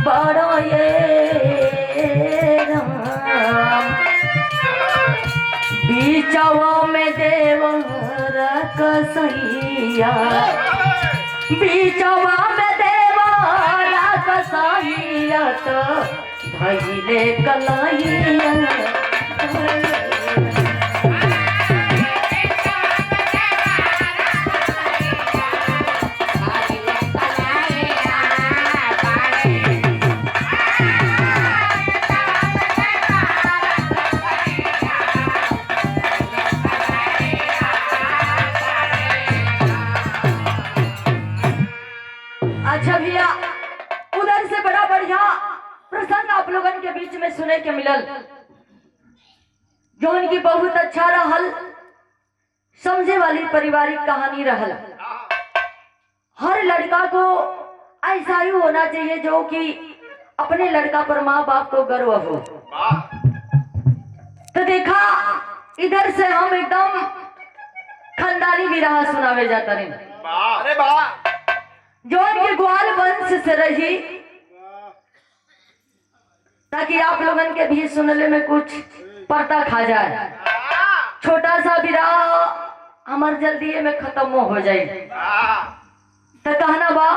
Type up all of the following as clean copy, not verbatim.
बड़ो ये राम बीचवा में देव रकसैया बीचवा में देव रकसैया तो धैले कलैया अच्छा भैया उधर से बड़ा बढ़िया प्रसंग आप लोगन के बीच में सुने के मिलल जो उनकी बहुत अच्छा रहल समझे वाली पारिवारिक कहानी रहल। हर लड़का को ऐसा ही होना चाहिए जो कि अपने लड़का पर माँ बाप को गर्व हो। तो देखा इधर से हम एकदम खानदानी विराह सुनावे जाता नहीं। अरे वाह जो इनके ग्वाल वंश से रही ताकि आप लोगन के भी सुनने में कुछ पर्दा खा जाए। छोटा सा विराह हमार जल्दी में खत्म हो जाए। तो कहना बा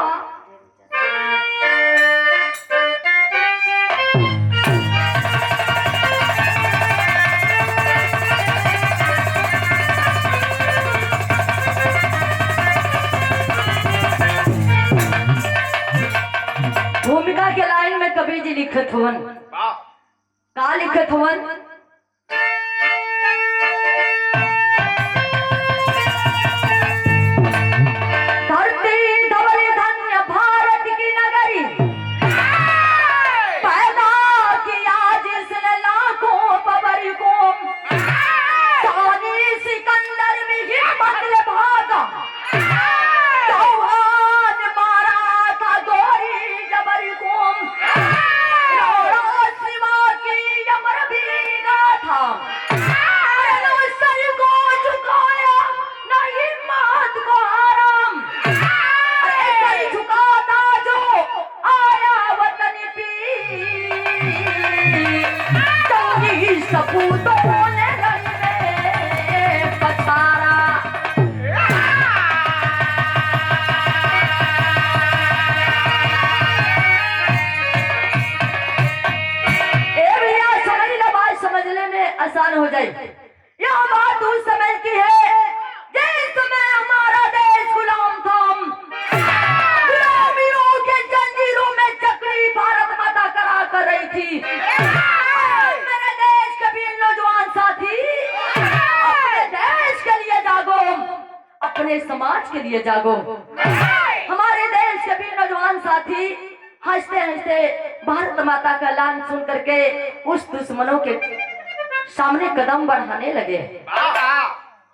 भूमिका के लाइन में कबीर जी लिखत हुवन का लिखत हुवन धरती धवल धन्य भारत की नगरी पैदा किया जिसने लाखों बबरी को सानी सिकंदर में हिम्मत ले भागा सपूतों ने रंग में पछाड़ा। समझने में आसान हो जाए। यह बात उस समय की है जिस समय हमारा देश गुलाम था। गुलामियों के जंजीरों में चक्री भारत माता करा कर रही थी। मेरे देश के भी नौजवान साथी अपने देश के लिए जागो, अपने समाज के लिए जागो। हमारे देश के भी नौजवान साथी हंसते हंसते भारत माता का ऐलान सुन करके उस दुश्मनों के सामने कदम बढ़ाने लगे।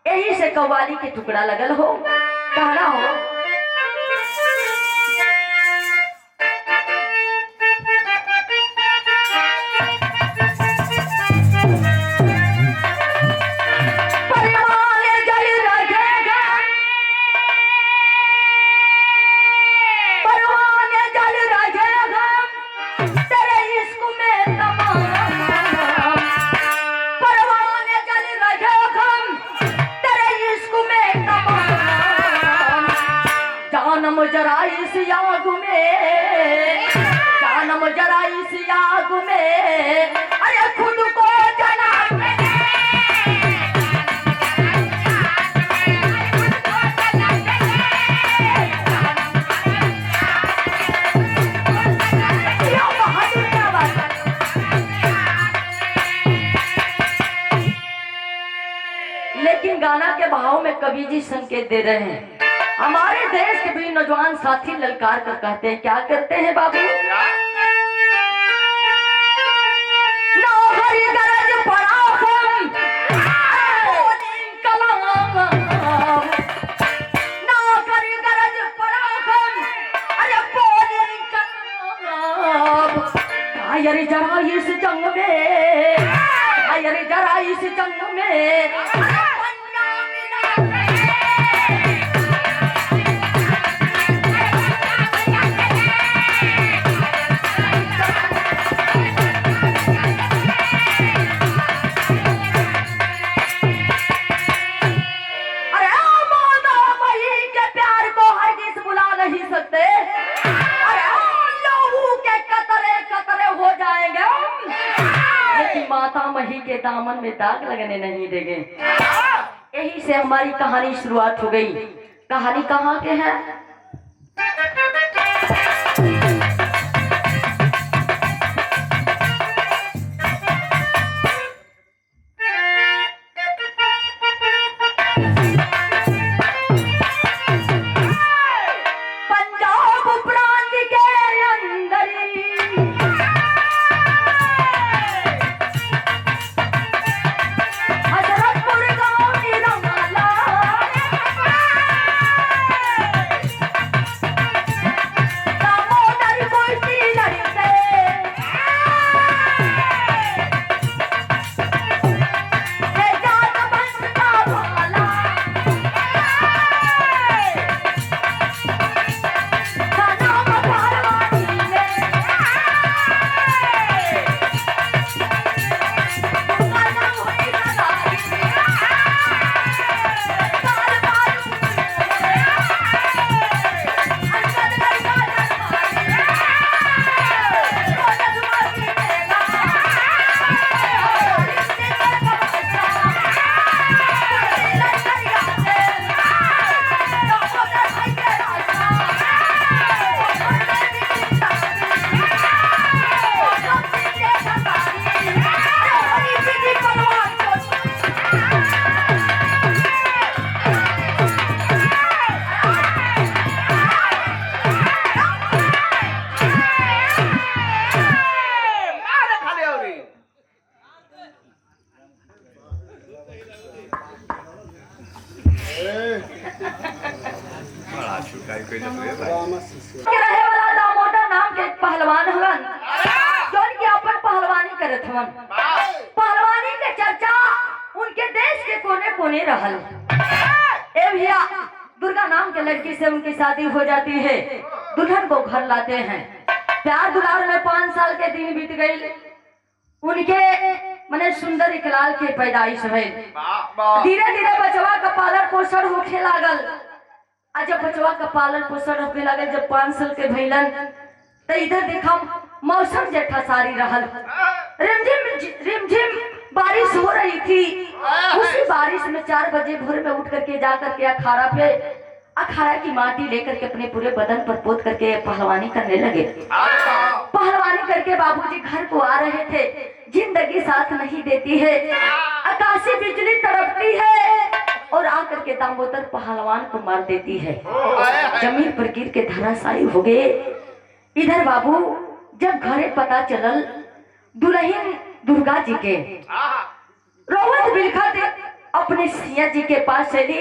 यही से कव्वाली के टुकड़ा लगल हो कहना हो जरा इस आग में जानम जरा इस आग में अरे खुद को जला लेकिन गाना के भाव में कवि जी संकेत दे रहे हैं। हमारे देश के भी नौजवान साथी ललकार कर कहते हैं, क्या करते हैं बाबू? नौकरी गरज पड़ा हम नौकरी गरज पड़ा हम अरे बोली कायर जरा इस जंग में कायर जरा इस जंग में पति के दामन में दाग लगने नहीं देंगे। यही से हमारी कहानी शुरुआत हो गई। कहानी कहाँ के है? रहे वाला दामोदर नाम के पहलवान हवन जौन की अपन पहलवानी करत हवन। पहलवानी के चर्चा उनके देश के कोने कोने रहल। ए भैया दुर्गा नाम के लड़की से उनकी शादी हो जाती है। दुल्हन को घर लाते हैं। प्यार दुलार में 5 साल के दिन बीत गए। उनके मने सुंदर इकलाल के पैदाइश भइल। धीरे धीरे बचवा का पालन पोषण होखे लागल। जब बचवा का पालन पोषण होने लगे, जब 5 साल के भइलन तो इधर देखा मौसम जेठा सारी रहल। रिमझिम बारिश हो रही थी। उसी बारिश में 4 बजे भोर में उठ करके जाकर के अखाड़ा की माटी लेकर के अपने पूरे बदन पर पोत करके पहलवानी करने लगे। पहलवानी करके बाबूजी घर को आ रहे थे। जिंदगी साथ नहीं देती है, आकाशी बिजली तड़पती है और आकर के दामोदर पहलवान को मार देती है। जमीन पर गिर के धराशायी हो गए। इधर बाबू जब घरे पता चलल दुल्हन दुर्गा जी के रोवत बिलखत अपने सैया जी के पास चली।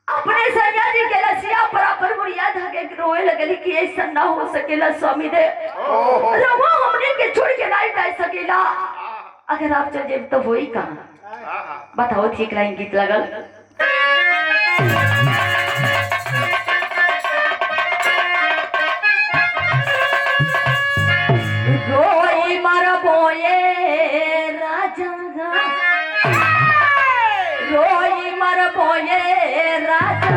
अपने सैया जी के लसिया पर अपन बुढ़िया धके रोए लगली कि ऐसा ना हो सकेला स्वामी दे, रवा हमने के छोड़ के नहीं जा सकेला। अगर आप चल जाए तो होई कहाँ? बताओ। ठीक लाइन गीत लगल। रोई मर बोए राजा, रोई मर बोए राजा,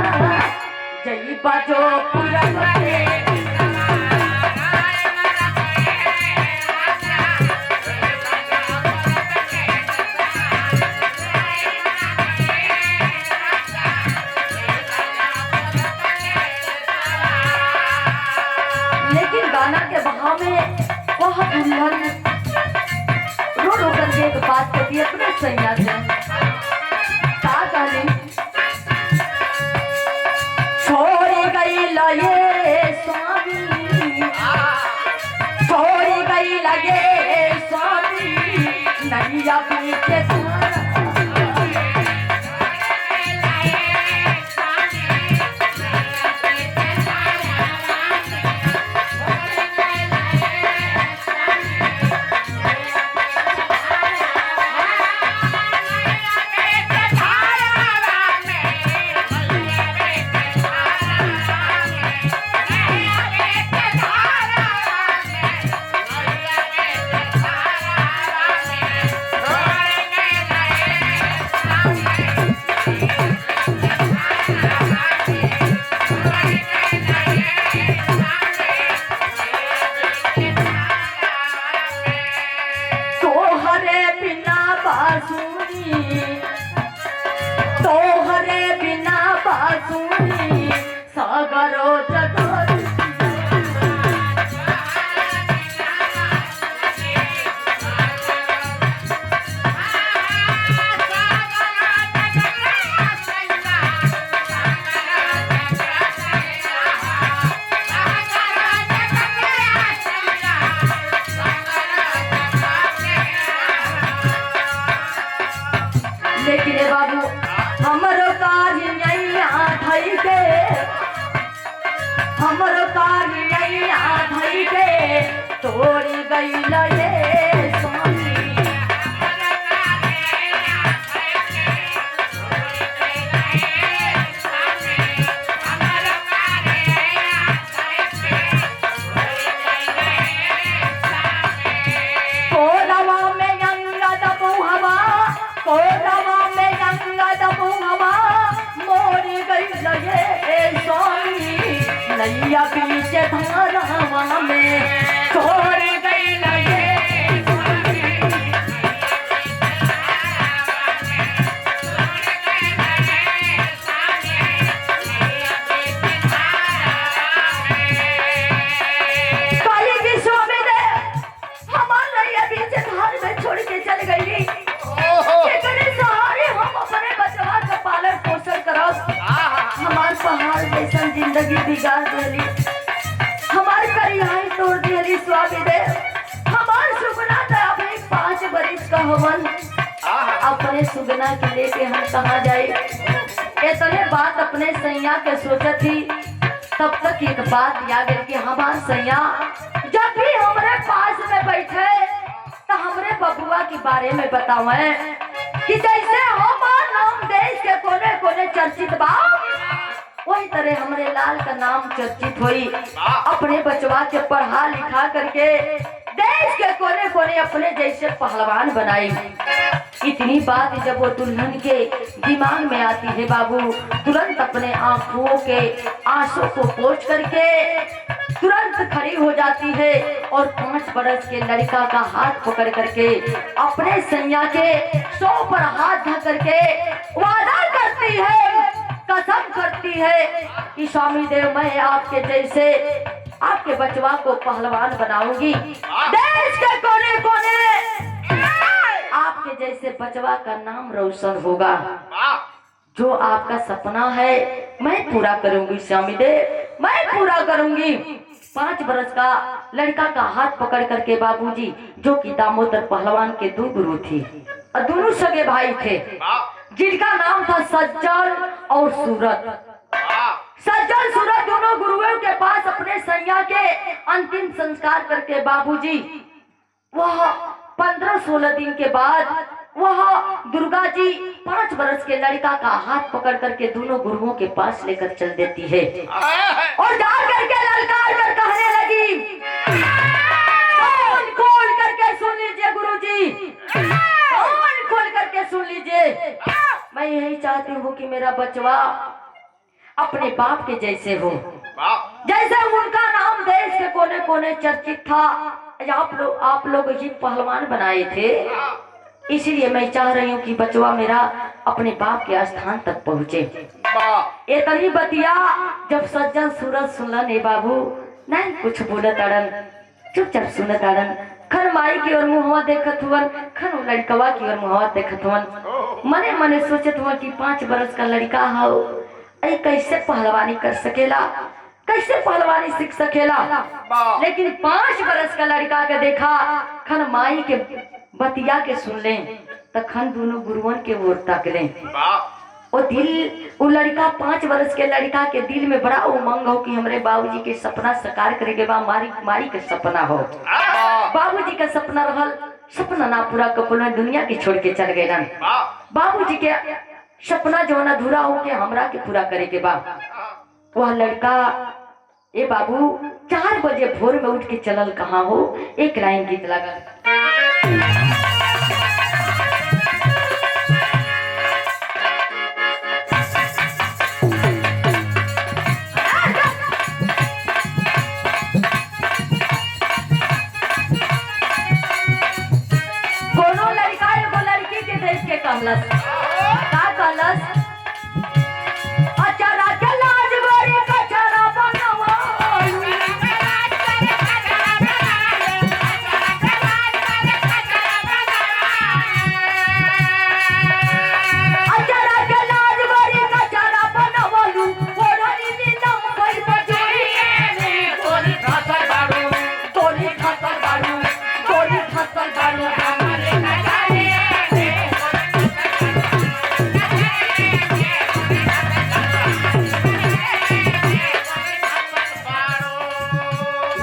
जई बाजो पुरन रो करके एक बात कहती है अपने सैया से। क्या कहली? छोड़ गई लये स्वामी, छोड़ गई लगे स्वामी, नैया पीछे गई ये स्वामी। नैया बीच धारावा में छोड़ गई लगे। काली की स्वामी ने हमारे नैया बीच धार में छोड़ के चल गई। सहारे हम अपने बचवा का पालन पोषण करो। हमार पहाड़ जैसन जिंदगी बिगाड़ दिली, हमार करियाई तोड़ दिली स्वामी देव। हमार सुगना था अभी 5 बरिस का हमन, अपने सुगना के लेके हम कहाँ जाए। इतने बात अपने सैया के सोचत थी, तब तक एक बात याद है कि हमार सैया जब भी हमारे पास में बैठे तो हमरे बबुआ के बारे में बतावे कि जैसे हमार नाम देश के कोने कोने चर्चित बा, वही तरह हमरे लाल का नाम चर्चित हुई। अपने बचवा के पढ़ा लिखा करके देश के कोने कोने अपने जैसे पहलवान बनाई। इतनी बात जब वो दुल्हन के दिमाग में आती है बाबू, तुरंत अपने आंखों के आंसू को पोंछ करके तुरंत खड़ी हो जाती है और 5 बरस के लड़का का हाथ पकड़ करके अपने सैया के सौ पर हाथ धर करके वादा करती है, कसम करती है कि स्वामी देव मैं आपके जैसे आपके बचवा को पहलवान बनाऊंगी। देश के कोने कोने आपके जैसे बचवा का नाम रोशन होगा। जो आपका सपना है मैं पूरा करूंगी स्वामी देव, मैं पूरा करूंगी। 5 बरस का लड़का का हाथ पकड़ करके बाबूजी, जो कि दामोदर पहलवान के 2 गुरु थे और दोनों सगे भाई थे, जिनका नाम था सज्जन और सूरत। सज्जन सूरत दोनों गुरुओं के पास अपने सैया के अंतिम संस्कार करके बाबूजी वह 15-16 दिन के बाद वह दुर्गा जी 5 बरस के लड़का का हाथ पकड़ करके दोनों गुरुओं के पास लेकर चल देती है और जा करके ललकार कर कहने लगी, कान खोल करके सुन लीजिए गुरुजी, कान खोल करके सुन लीजिए। मैं यही चाहती हूँ कि मेरा बचवा अपने बाप के जैसे हो, जैसे उनका नाम देश के कोने कोने चर्चित था। आप लोग ही पहलवान बनाए थे, इसलिए मैं चाह रही हूँ कि बचवा मेरा अपने बाप के स्थान तक पहुँचे। इतनी बतिया जब सज्जन सूरज सुनलन, ए बाबू नहीं कुछ बोलत अड़न, चुपचाप सुनत अड़न। खन माई की ओर मुहवा देखत हुवन, खन लड़कवा की ओर मुहवा देखत हुवन। मने मने सोचत हुआ कि 5 बरस का लड़का हो, अरे कैसे पहलवानी कर सकेला, कैसे पहलवानी सीख सकेला। लेकिन 5 बरस का लड़का के देखा, खन माई के बतिया के सुन ले, तखन दोनों गुरुवन के ओर तक ले। वो दिल, वो लड़का 5 बरस के लड़का के दिल में बड़ा उमंग हो कि हमरे बाबूजी के सपना साकार करेगे बा, मारी के सपना हो। बाबूजी का सपना रहल, सपना ना पूरा कपल में दुनिया के छोड़ के चल गए। बाबूजी के सपना जो ना अधूरा हो के हमरा के पूरा करेगे बा। वह लड़का ए बाबू 4 बजे भोर में उठ के चलल कहाँ हो। एक लाइन गीत लगा, कोनो लड़का एगो लड़की के देख के कहलस, का कहलस, अचारा के लाज गोरी कचरा बनवा,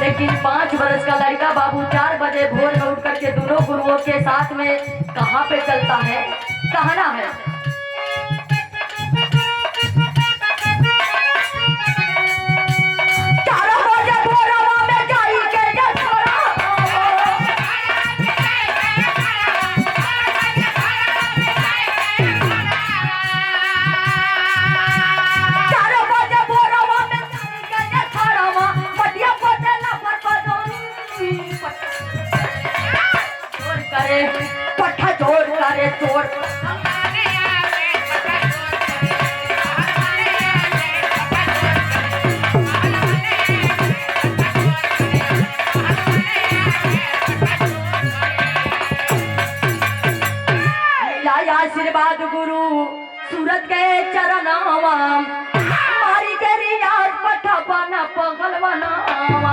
लेकिन 5 बरस का लड़का बाबू 4 बजे भोर में उठ करके दोनों गुरुओं के साथ में कहाँ पे चलता है, कहना है पट्टा चोर करे चोर। मिलाया आशीर्वाद गुरु सूरत के चरनावा, मारी के रियाज पट्टा बना पगल बनावा।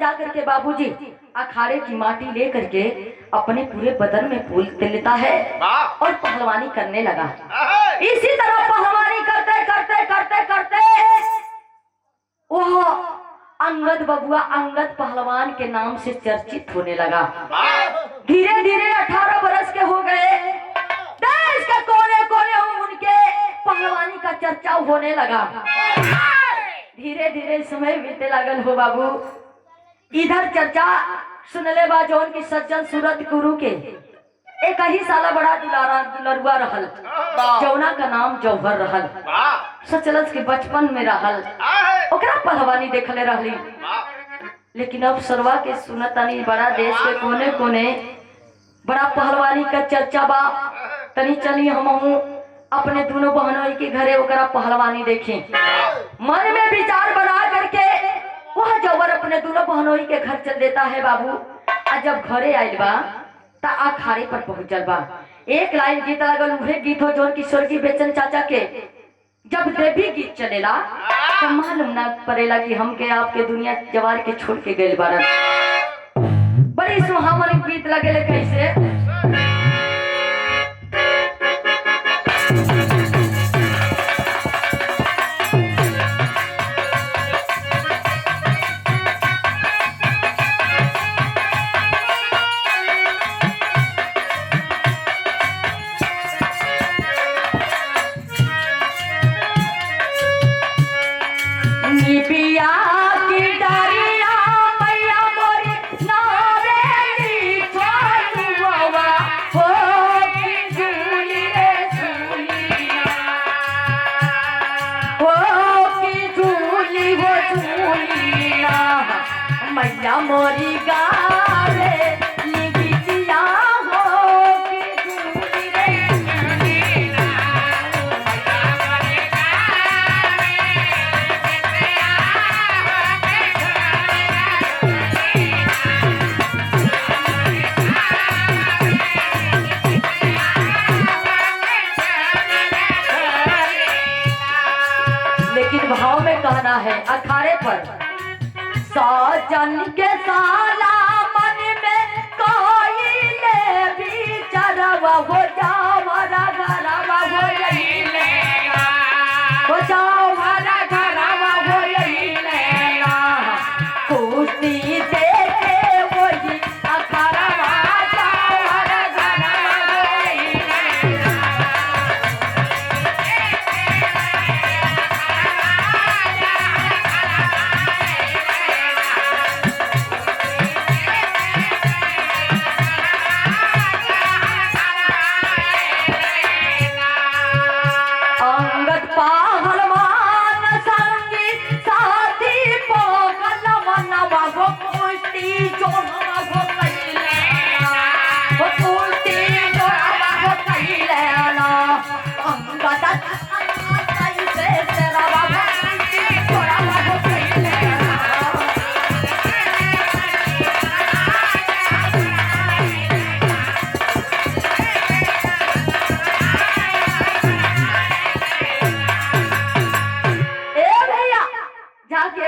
जाकर के बाबूजी अखाड़े की माटी लेकर के अपने पूरे बदन में फूल लेता है और पहलवानी करने लगा। इसी तरह पहलवानी करते करते करते करते वो अंगद बबुआ अंगद पहलवान के नाम से चर्चित होने लगा। धीरे धीरे 18 बरस के हो गए, देश के कोने कोने उनके पहलवानी का चर्चा होने लगा। धीरे धीरे समय बीते लगल हो बाबू। इधर चर्चा सुनले बा जौन की सज्जन सूरत गुरु के एक ही साला बड़ा दुलरुआ रहल, जौना का नाम जौहर रहल। सचलस के बचपन में रहल, ओकरा पहलवानी देखले रहली। लेकिन अब सरवा के सुनतनी बड़ा देश के कोने कोने बड़ा पहलवानी का चर्चा बा। तनी चली हमहू अपने दोनों बहनों के घरे ओकरा पहलवानी देखें। मन में विचार बना करके वह जौहर अपने दोनों बहनों के घर चल देता है बाबू। और जब घरे आयल बा ता अखाड़े पर पहुंचल बा। एक लाइन गीत लगल, उहे गीत हो जौन किशोर की बेचन चाचा के जब देवी गीत चलेला तो मालूम ना पड़ेला कि हमके आपके दुनिया जवार के छोड़ के गए बारन। बड़ी सुहावन गीत लगेले कैसे पिया की डरिया मैया मोरी नावेली चलुआ हो की झूली रे झूलिया हो की झूली वो झूलिया मैया मोरी गावे लिगिया हो की झूली रे झूलिया। भाव में कहना है अखाड़े पर साजन के साला मन में कोई ले बिचारवा हो जावरा घरवा हो यही लेना हो जावरा घरवा हो यही लेना कुश्ती देखे वही अखाड़वा जावरा घरवा हो यही लेना।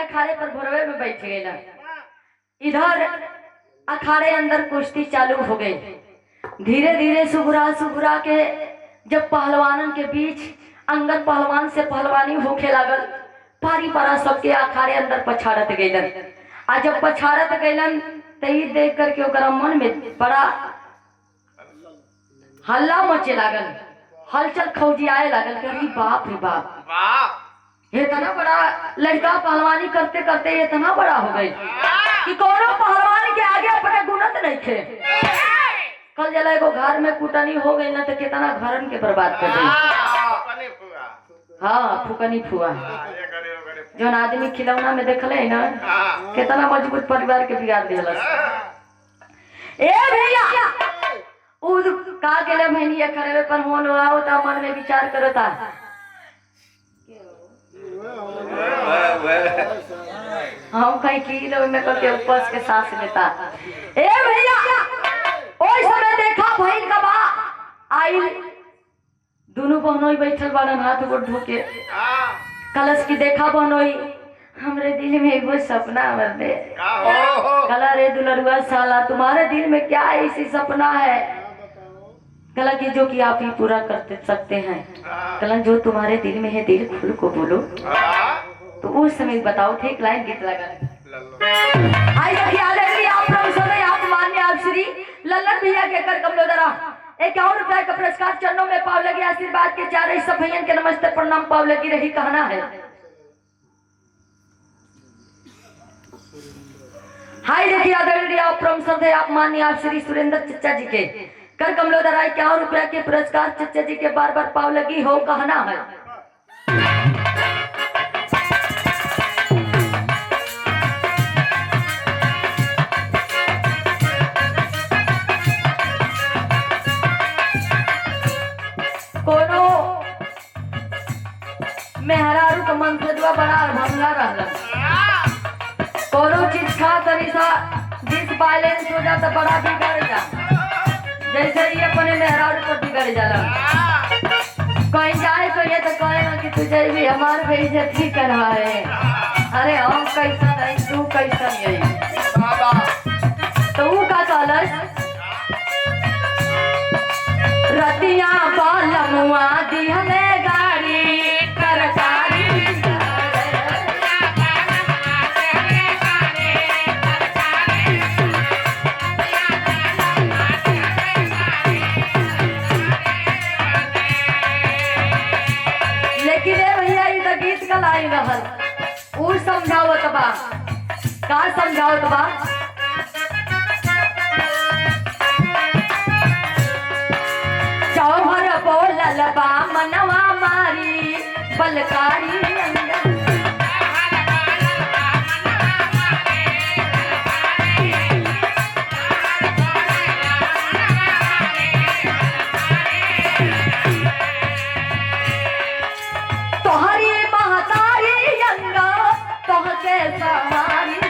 अखाड़े पर भोरवे में बैठ गए। इधर अखाड़े अंदर कुश्ती चालू हो गई। धीरे धीरे सुघुरा के जब पहलवानन के बीच अंगद पहलवान से पहलवानी होके लागल, पारी पारा सबके अखाड़े अंदर पछाड़त गईलन। आ जब पछाड़त गईलन तई देख करके ओकरा मन में बड़ा हल्ला मचे लागल, हलचल खौजियाए लागल। अरे बाप रे बाप, इतना बड़ा लड़का पहलवानी करते करते इतना बड़ा हो गई कि कोनो पहलवान के आगे अपने गुणत नहीं थे। कल जला एगो घर में कुटनी हो गई ना तो कितना घरन के बर्बाद कर दी। हाँ, फुकनी फुआ जो आदमी खिलौना में देखले ना कितना मजबूत परिवार के बिगाड़ दिया। ए भैया उ का गेले भैनिया खड़े पर होन आओ ता मन में विचार करता हम कहीं किलो में करके उपस के सांस लेता। ए भैया ओई समय देखा भैन का बा आइल, दोनों बहनोई बैठल बाड़न हाथ गोड़ धो के। कलश की देखा बहनोई, हमरे दिल में एगो सपना भर दे। कला रे दुलरुआ साला, तुम्हारे दिल में क्या ऐसी सपना है? कला की जो कि आप ही पूरा कर सकते हैं। कला जो तुम्हारे दिल में है दिल खुल को बोलो। तो उस समय बताओ थे एक लाइन गीत लगा। आई देखिए आदरणीय आप प्रभु आप मान्य आप श्री लल्लन भैया के कर कमलोदरा 51 रुपए का पुरस्कार चरणों में पाव लगी। आशीर्वाद के चार सब भैया के नमस्ते प्रणाम पाव लगी रही कहना है। हाय देखिए आदरणीय आप प्रभु आप मान्य आप श्री सुरेंद्र चचा जी के कर कमलोदरा 51 रुपए के पुरस्कार चचा जी के बार बार पाव लगी हो कहना है। कोनो मेहरारू का मनसजवा बड़ा भंगा रहला, कोनो चीज खा करी सा जिस बैलेंस हो जाता बड़ा बिगड़ जा, जैसे ये अपने मेहरारू पर बिगड़ जाला। कहीं जाए तो ये तो कहेगा कि तुझे भी हमारे बेइज्जती करवाए। अरे हम कैसा नहीं तू कैसा यही तो वो का कहलस रतिया बालमुआ दिहले गाड़ी तरकारी। लेकिन भैया ये गीत का लाई रहल उ समझावत बा का समझावत बा। जौहर बोलल बा मनवा मारी बलकारी। तोहरी महतारी अंगा तोहके सवारी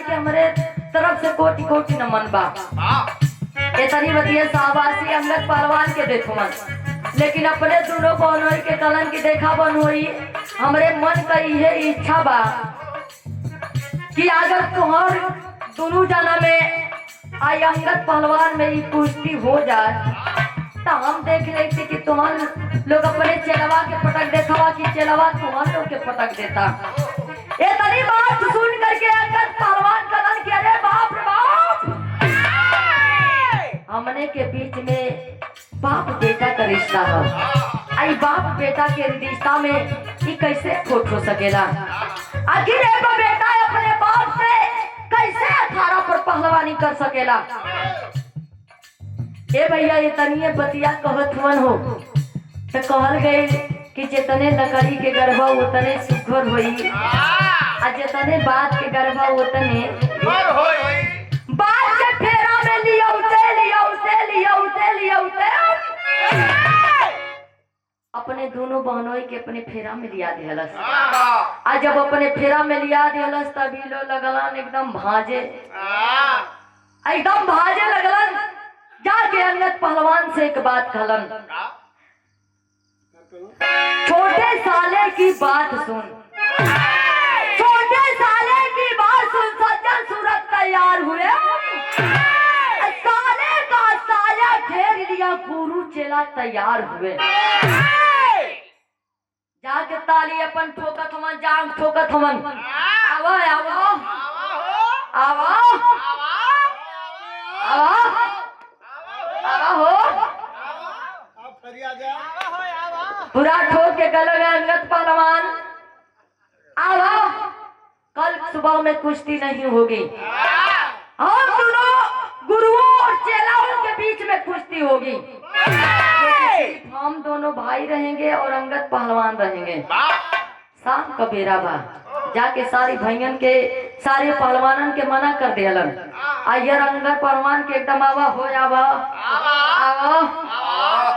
के हमरे तरफ से कोटि कोटि नमन बा। इतनी बतिया शाबाशी अंगद पहलवान के देखो मन, लेकिन अपने दोनों बहनों के कलन की देखा बन हुई। हमरे मन का ये इच्छा बा कि अगर तुम्हार दोनों जना में आई अंगद पहलवान में ये कुश्ती हो जाए तो हम देख लेते कि तुम्हार लोग अपने चेलवा के पटक देखा कि चेलवा तुम्हार लोग के पटक देता। ये तनी बात सुन करके अंगद पहलवान कलन के अरे बाप रे बाप, हमने के बीच में बाप बेटा का रिश्ता है। आई बाप बेटा के रिश्ता में ये कैसे खोट हो सकेला? आखिर एगो बेटा अपने बाप से कैसे अखाड़ा पर पहलवानी पानी कर सकेला। ए भैया ये तनिए बतिया कहत हुन हो तो कहल गए कि जितने लकड़ी के गरबा उतने सुखर होई आ जितने बात के गरबा उतने बात के फेरा में लिया अपने दोनों बहनों के अपने फेरा में लिया दिहलस। आ जब अपने फेरा में लिया दिहलस तभी लो लगलन एकदम भाजे लगलन। जाके अंगद पहलवान से एक बात कहलन, छोटे साले की बात सुन, छोटे साले की बात सुन, सज्जन सूरत तैयार हुए, साले का साया घेर लिया, गुरु चेला तैयार हुए। जाके ताली अपन ठोकत हमन, जांग ठोकत हमन, आवा आवा आवा आवा आवा हो पूरा ठोक के गले में अंगद पहलवान आवा। कल सुबह में कुश्ती नहीं होगी, हम दोनों गुरुओं और चेलाओं के बीच में कुश्ती होगी। हम दोनों भाई रहेंगे और अंगद पहलवान रहेंगे। शाम का बेरा बा, जाके सारी भैयन के सारे पहलवानन के मना कर दिलन। आयर अंगद पहलवान के एकदम आवा हो आवा आवा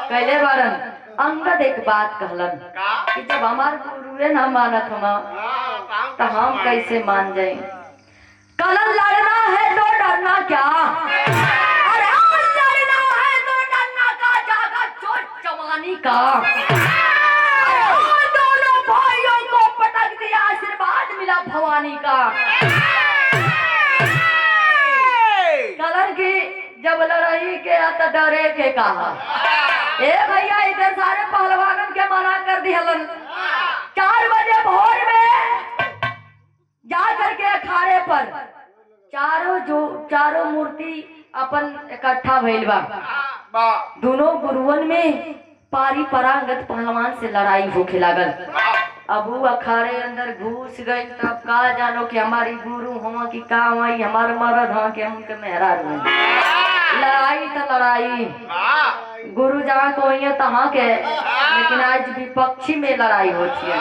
कहले बारन। अंगद एक बात कहलन कि जब हमार गुरुए ना मानत हम तो हम कैसे मान जाए। कलम लड़ना है तो डरना क्या, अरे लड़ना है तो डरना का, जागा चोट जवानी का। दोनों भाइयों को पटक दिया, आशीर्वाद मिला भवानी का। कलम की जब लड़ाई के तो डरे के कहा। ए भैया इधर सारे पहलवानों के मना कर दिहलन। 4 बजे भोर में जा करके अखाड़े पर चारों मूर्ति अपन इकट्ठा भइल बा। दोनों गुरुवन में पारी परांगत पहलवान से लड़ाई होके लागल। अब वो अखाड़े अंदर घुस गई तब का जानो कि हमारी गुरु हुआ कि का हुआ हमारे मरद हुआ कि हम उनके मेहराज हुए। लड़ाई तो लड़ाई गुरु जहाँ को तहाँ के, लेकिन आज विपक्षी में लड़ाई होती है।